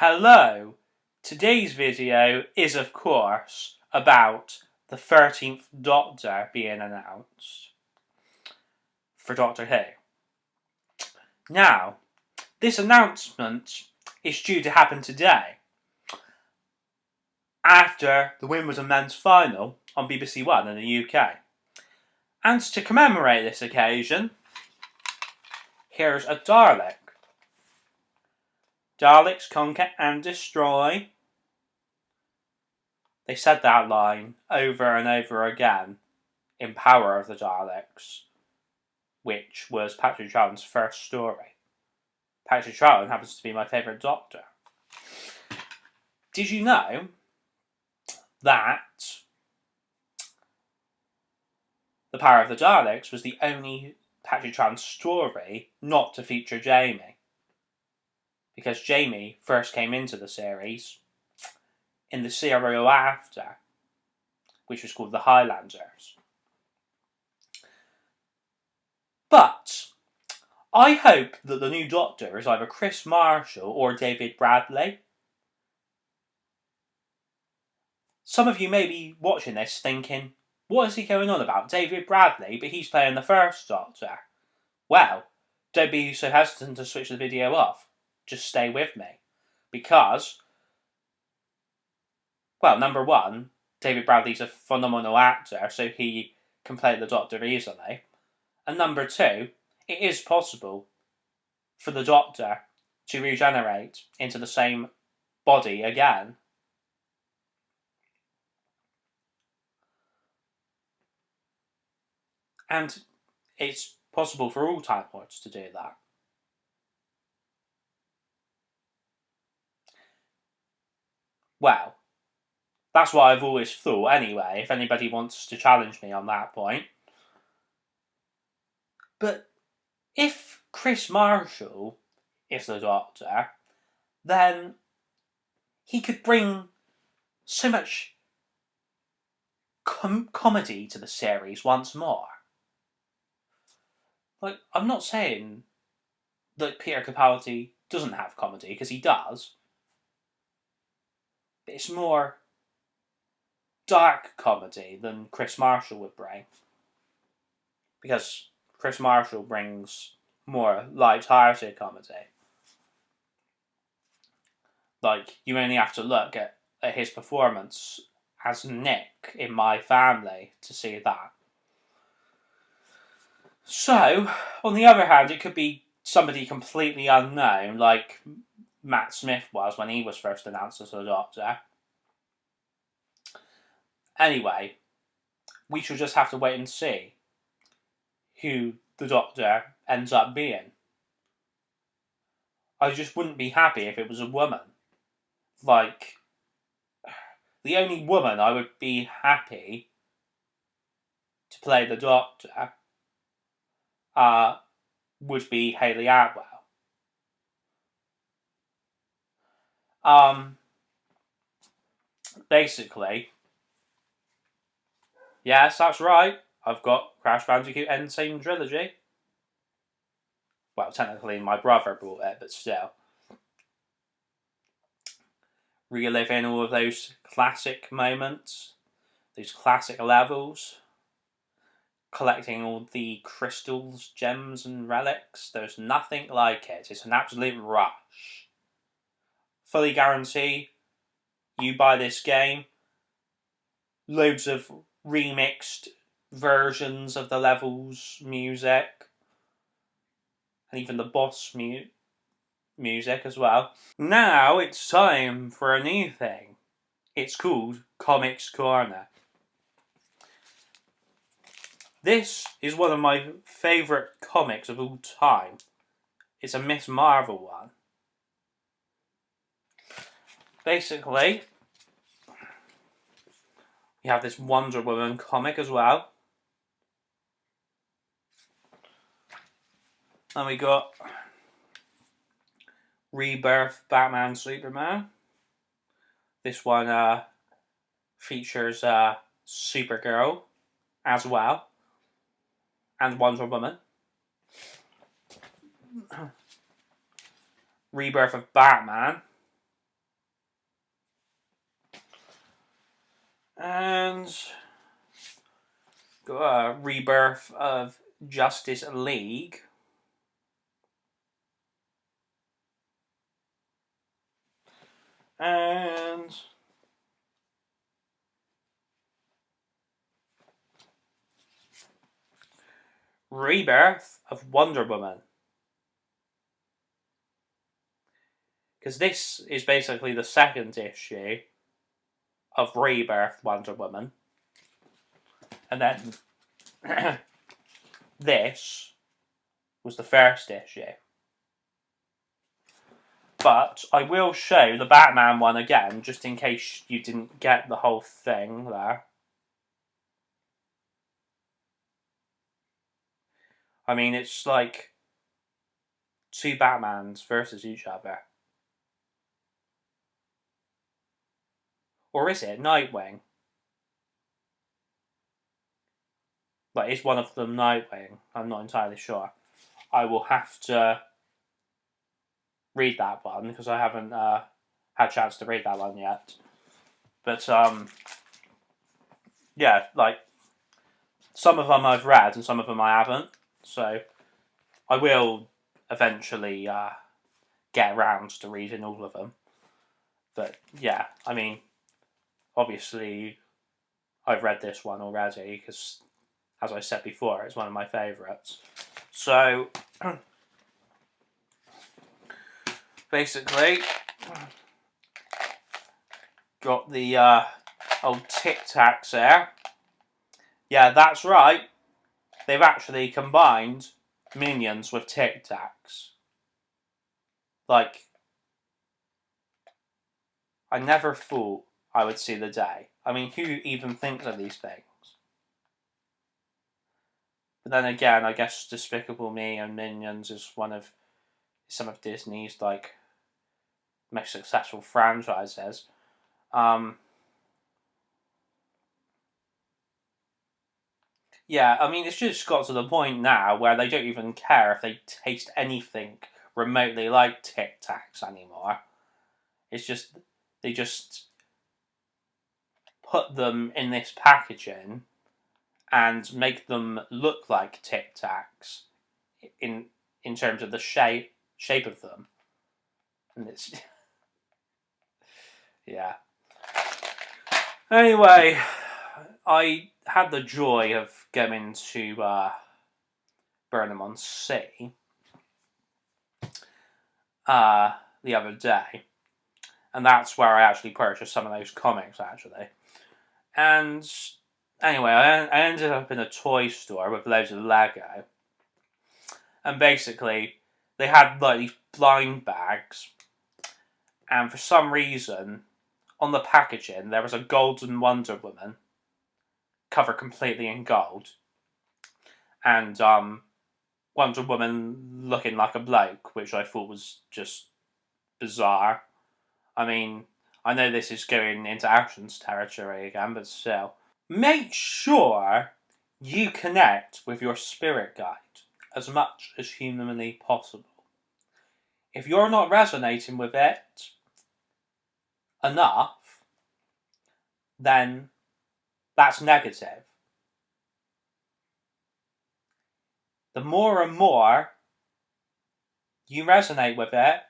Hello! Today's video is of course about the 13th Doctor being announced for Doctor Who. Now, this announcement is due to happen today after the Wimbledon men's final on BBC One in the UK. And to commemorate this occasion, here's a Dalek. Daleks conquer and destroy. They said that line over and over again in Power of the Daleks, which was Patrick Troughton's first story. Patrick Troughton happens to be my favourite Doctor. Did you know that The Power of the Daleks was the only Patrick Troughton story not to feature Jamie? Because Jamie first came into the series in the serial after, which was called The Highlanders. But I hope that the new Doctor is either Chris Marshall or David Bradley. Some of you may be watching this thinking, what is he going on about? David Bradley, but he's playing the first Doctor. Well, don't be so hesitant to switch the video off. Just stay with me. Because, well, number one, David Bradley's a phenomenal actor, so he can play the Doctor easily. And number two, it is possible for the Doctor to regenerate into the same body again. And it's possible for all Time Lords to do that. Well, that's what I've always thought anyway, if anybody wants to challenge me on that point. But if Chris Marshall is the Doctor, then he could bring so much comedy to the series once more. Like, I'm not saying that Peter Capaldi doesn't have comedy, because he does. But it's more dark comedy than Chris Marshall would bring. Because Chris Marshall brings more light-hearted comedy. Like, you only have to look at his performance as Nick in My Family to see that. So, on the other hand, it could be somebody completely unknown, like Matt Smith was when he was first announced as the Doctor. Anyway, we shall just have to wait and see who the Doctor ends up being. I just wouldn't be happy if it was a woman. Like, the only woman I would be happy to play the Doctor would be Hayley Atwell. Basically, yes, that's right, I've got Crash Bandicoot Insane Trilogy. Well, technically my brother bought it, but still. Reliving all of those classic moments, those classic levels, collecting all the crystals, gems and relics. There's nothing like it. It's an absolute rush. Fully guarantee you buy this game, loads of remixed versions of the levels, music, and even the boss music as well. Now it's time for a new thing. It's called Comics Corner. This is one of my favourite comics of all time. It's a Miss Marvel one. Basically, we have this Wonder Woman comic as well. And we got Rebirth Batman Superman. This one features Supergirl as well. And Wonder Woman. Rebirth of Batman And got a rebirth of Justice League. And rebirth of Wonder Woman. Because this is basically the second issue of Rebirth Wonder Woman. And then this was the first issue. But I will show the Batman one again, just in case you didn't get the whole thing there. I mean, it's like two Batmans versus each other. Or is it Nightwing? Like, is one of them Nightwing? I'm not entirely sure. I will have to read that one, because I haven't had a chance to read that one yet. But, yeah, like, some of them I've read and some of them I haven't. So, I will eventually get around to reading all of them. But, yeah, I mean, obviously, I've read this one already, because, as I said before, it's one of my favourites. So, basically, got the old Tic Tacs there. Yeah, that's right. They've actually combined Minions with Tic Tacs. Like, I never thought I would see the day. I mean, who even thinks of these things? But then again, I guess Despicable Me and Minions is some of Disney's, like, most successful franchises. Yeah, I mean, it's just got to the point now where they don't even care if they taste anything remotely like Tic Tacs anymore. It's just, they just put them in this packaging and make them look like Tic Tacs in terms of the shape of them. And it's, yeah. Anyway, I had the joy of going to Burnham-on-Sea the other day, and that's where I actually purchased some of those comics, actually. And anyway, I ended up in a toy store with loads of Lego, and basically they had like these blind bags, and for some reason on the packaging there was a golden Wonder Woman covered completely in gold, and Wonder Woman looking like a bloke, which I thought was just bizarre. I mean, I know this is going into actions territory again, but still. Make sure you connect with your spirit guide as much as humanly possible. If you're not resonating with it enough, then that's negative. The more and more you resonate with it,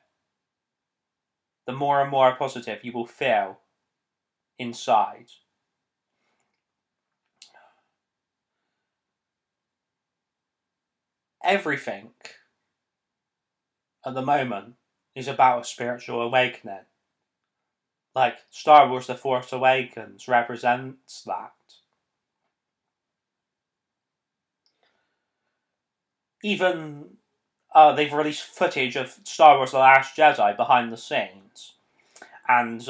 the more and more positive you will feel inside. Everything at the moment is about a spiritual awakening. Like, Star Wars The Force Awakens represents that. Even they've released footage of Star Wars The Last Jedi behind the scenes. And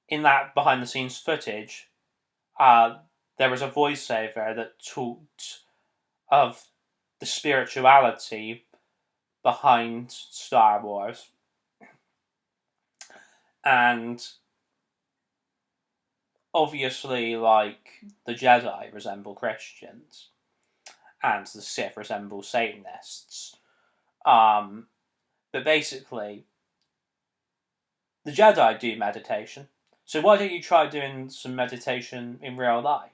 in that behind the scenes footage, there was a voiceover that talked of the spirituality behind Star Wars. And obviously, like, the Jedi resemble Christians, and the Sith resemble Satanists. But basically, the Jedi do meditation, So why don't you try doing some meditation in real life?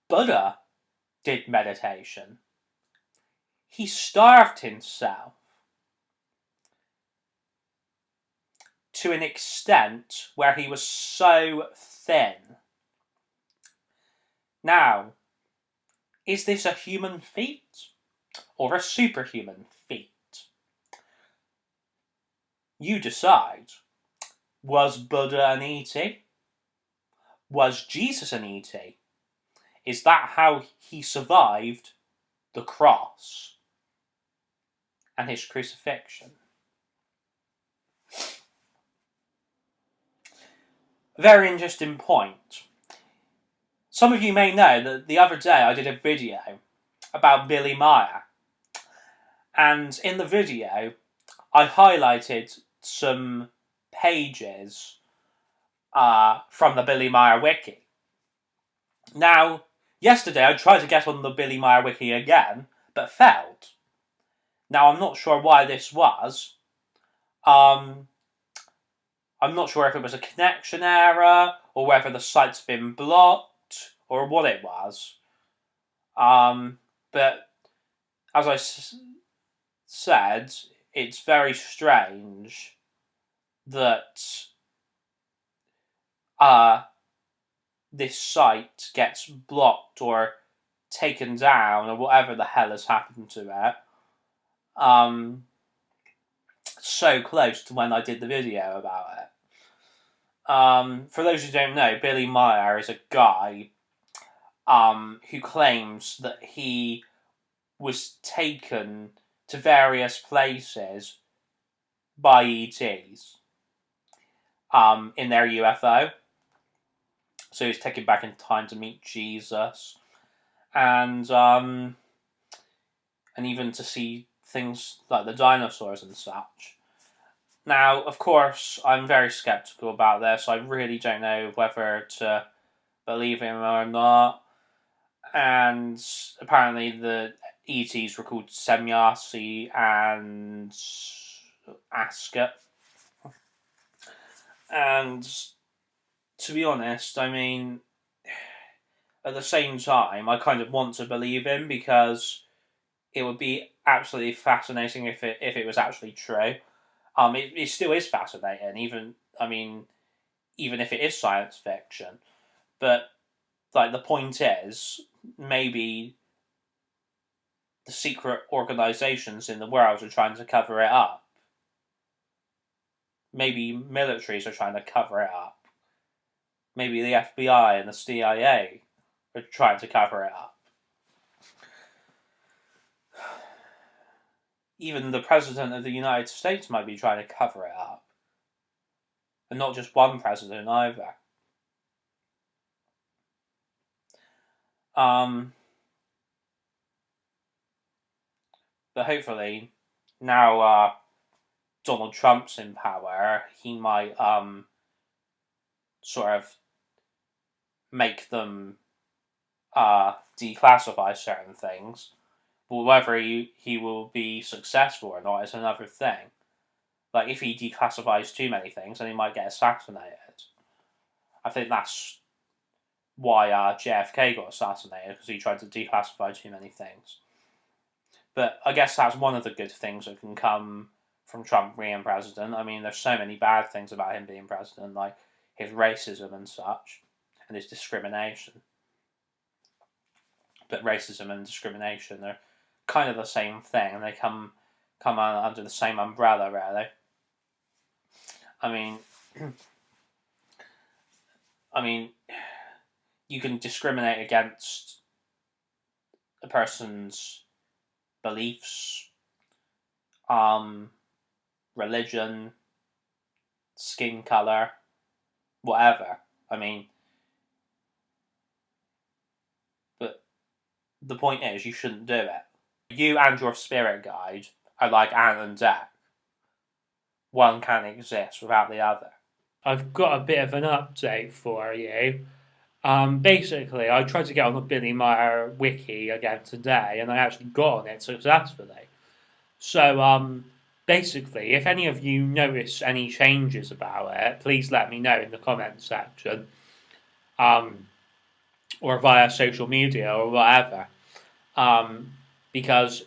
Buddha did meditation. He starved himself to an extent where he was so thin. Now, is this a human feat or a superhuman feat? You decide. Was Buddha an E.T.? Was Jesus an E.T.? Is that how he survived the cross and his crucifixion? Very interesting point. Some of you may know that the other day I did a video about Billy Meyer. And in the video, I highlighted some pages from the Billy Meyer wiki. Now, yesterday I tried to get on the Billy Meyer wiki again, but failed. Now, I'm not sure why this was. I'm not sure if it was a connection error, or whether the site's been blocked, or what it was. But as I said, it's very strange that this site gets blocked or taken down, or whatever the hell has happened to it. So close to when I did the video about it. For those who don't know, Billy Meyer is a guy who claims that he was taken to various places by ETs in their UFO. So he was taken back in time to meet Jesus, and even to see things like the dinosaurs and such. Now, of course, I'm very skeptical about this. I really don't know whether to believe him or not. And apparently the ETs were called Semyasi and Ascot. And to be honest, I mean, at the same time, I kind of want to believe him, because it would be absolutely fascinating if it was actually true. It still is fascinating, even if it is science fiction. But like, the point is, maybe the secret organisations in the world are trying to cover it up. Maybe militaries are trying to cover it up. Maybe the FBI and the CIA are trying to cover it up. Even the President of the United States might be trying to cover it up. And not just one president either. But hopefully, now Donald Trump's in power, he might sort of make them declassify certain things. But whether he will be successful or not is another thing. Like, if he declassifies too many things, then he might get assassinated. I think that's why JFK got assassinated, because he tried to declassify too many things. But I guess that's one of the good things that can come from Trump being president. I mean, there's so many bad things about him being president, like his racism and such, and his discrimination. But racism and discrimination are kind of the same thing, and they come under the same umbrella, really. I mean, you can discriminate against a person's beliefs, religion, skin color, whatever. But the point is, you shouldn't do it. You and your spirit guide are like Ant and Dec. One can't exist without the other. I've got a bit of an update for you. Basically, I tried to get on the Billy Meyer wiki again today, and I actually got on it successfully. So, basically, if any of you notice any changes about it, please let me know in the comments section, or via social media or whatever. Because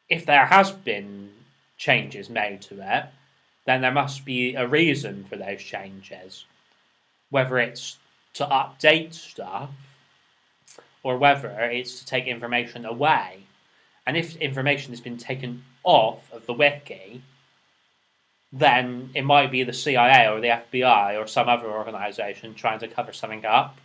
if there has been changes made to it, then there must be a reason for those changes. Whether it's to update stuff, or whether it's to take information away. And if information has been taken off of the wiki, then it might be the CIA or the FBI or some other organisation trying to cover something up.